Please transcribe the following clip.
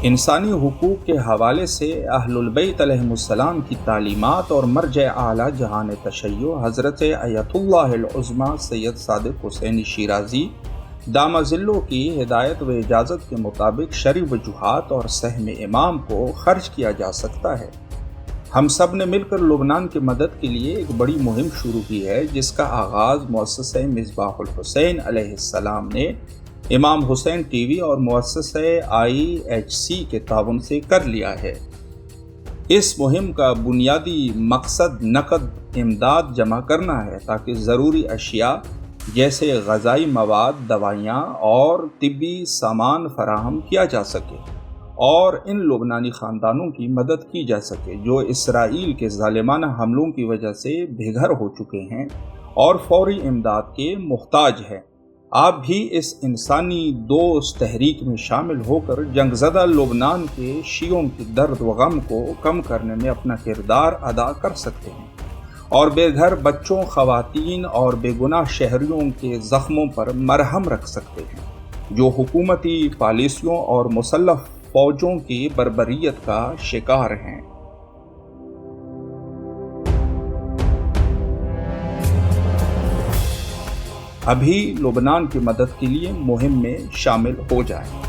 انسانی حقوق کے حوالے سے اہل البیت علیہم السلام کی تعلیمات اور مرجع اعلیٰ جہان تشیع حضرت ایت اللہ العظمیٰ سید صادق حسین شیرازی دامہ ظلہ کی ہدایت و اجازت کے مطابق شرعی وجوہات اور سہم امام کو خرچ کیا جا سکتا ہے۔ ہم سب نے مل کر لبنان کی مدد کے لیے ایک بڑی مہم شروع کی ہے، جس کا آغاز مؤسسہ مصباح الحسین علیہ السلام نے امام حسین ٹی وی اور مؤسسہ IHC کے تعاون سے کر لیا ہے۔ اس مہم کا بنیادی مقصد نقد امداد جمع کرنا ہے تاکہ ضروری اشیاء جیسے غذائی مواد، دوائیاں اور طبی سامان فراہم کیا جا سکے اور ان لبنانی خاندانوں کی مدد کی جا سکے جو اسرائیل کے ظالمانہ حملوں کی وجہ سے بے گھر ہو چکے ہیں اور فوری امداد کے محتاج ہیں۔ آپ بھی اس انسانی دوست تحریک میں شامل ہو کر جنگ زدہ لبنان کے شیعوں کے درد و غم کو کم کرنے میں اپنا کردار ادا کر سکتے ہیں اور بے گھر بچوں، خواتین اور بے گناہ شہریوں کے زخموں پر مرہم رکھ سکتے ہیں جو حکومتی پالیسیوں اور مسلح فوجوں کی بربریت کا شکار ہیں۔ ابھی لبنان کی مدد کے لیے مہم میں شامل ہو جائیں۔